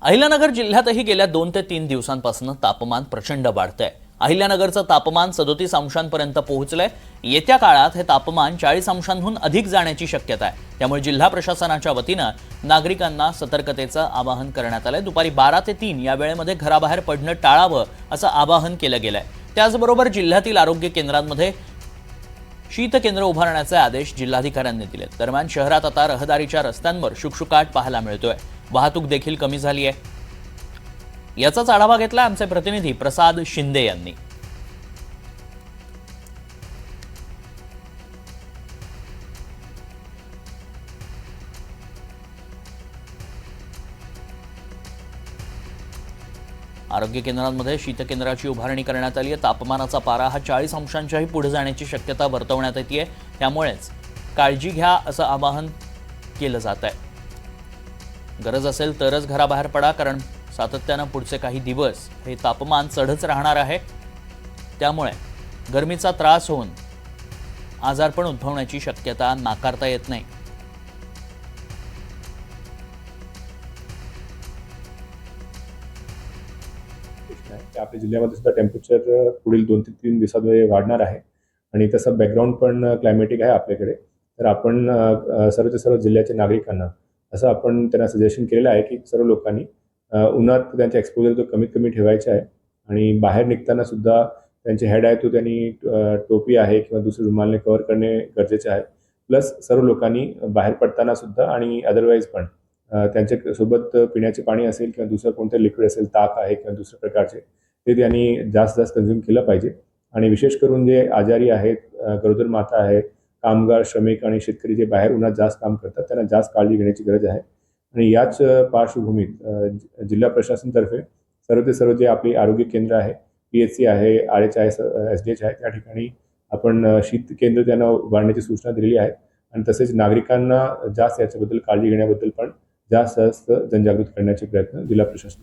अहिल्यानगर जिल्ह्यातही गेल्या 2 ते 3 दिवसांपासून तापमान प्रचंड वाढतंय। अहिल्यानगरचं तापमान 37 अंशांपर्यंत पोहोचलंय। येत्या काळात हे तापमान 40 अंशांहून अधिक जाण्याची शक्यता आहे। त्यामुळे जिल्हा प्रशासनाच्या वतीनं नागरिकांना सतर्कतेचं आवाहन करण्यात आलंय। दुपारी 12 ते 3 या वेळेमध्ये घराबाहेर पडणं टाळावं असं आवाहन केलं गेलंय। त्याचबरोबर जिल्ह्यातील आरोग्य केंद्रांमध्ये शीत केंद्र उभारण्याचे आदेश जिल्हाधिकाऱ्यांनी दिलेत। दरम्यान शहरात आता रहदारीच्या रस्त्यांवर शुकशुकाट पाहायला मिळतोय। वाहतूक देखील कमी झाली आहे। याचाच आढावा घेतला आमचे प्रतिनिधी प्रसाद शिंदे यांनी। आरोग्य केंद्रांमध्ये शीतकेंद्राची उभारणी करण्यात आली आहे। तापमानाचा पारा हा 40 अंशांच्याही पुढे जाण्याची शक्यता वर्तवण्यात येते। त्यामुळेच काळजी घ्या असं आवाहन केलं जात आहे। गरज असेल तरच घराबाहेर पडा, कारण सातत्यानं पुढचे काही दिवस हे तापमान चढच राहणार आहे। त्यामुळे गरमीचा त्रास होऊन आजारपण उद्भवण्याची शक्यता नाकारता येत नाही। आपल्या जिल्ह्यामध्ये सुद्धा टेम्परेचर पुढील 2 ते 3 दिवसांमध्ये वाढणार आहे आणि तसं बॅकग्राऊंड पण क्लायमेटिक आहे आपल्याकडे। तर आपण सर्वच्या सर्व जिल्ह्याच्या नागरिकांना असं आपण त्यांना सजेशन केलेलं आहे की सर्व लोकांनी उन्हात त्यांचा एक्सपोजर जो कमीत कमी ठेवायचा आहे आणि बाहेर निघताना सुद्धा त्यांचे हेड आहे तो त्यांनी टोपी आहे किंवा दुसरे रुमालने कव्हर करणे गरजेचे आहे। प्लस सर्व लोकांनी बाहेर पडताना सुद्धा आणि अदरवाईज पण त्यांच्या सोबत पिण्याचे पाणी असेल किंवा दुसरं कोणतं लिक्विड असेल, ताक आहे किंवा दुसऱ्या प्रकारचे, ते त्यांनी जास्त कन्झ्युम केलं पाहिजे। आणि विशेष करून जे आजारी आहेत, गरोदर माता आहे, कामगार, श्रमिक आणि शेतकरी जे बाहेर उन्हात जास्त काम करतात त्यांना जास्त काळजी घेण्याची गरज आहे। आणि याच पार्श्वभूमीत जिल्हा प्रशासनातर्फे सर्व ते सर्व जे आपली आरोग्य केंद्र आहे, PHC आहे, RH आहे, SDH आहे, त्या ठिकाणी आपण शीत केंद्र त्यांना उभारण्याची सूचना दिलेली आहे। आणि तसेच नागरिकांना जास्त याच्याबद्दल काळजी घेण्याबद्दल पण जास्त जनजागृती करण्याचे प्रयत्न जिल्हा प्रशासन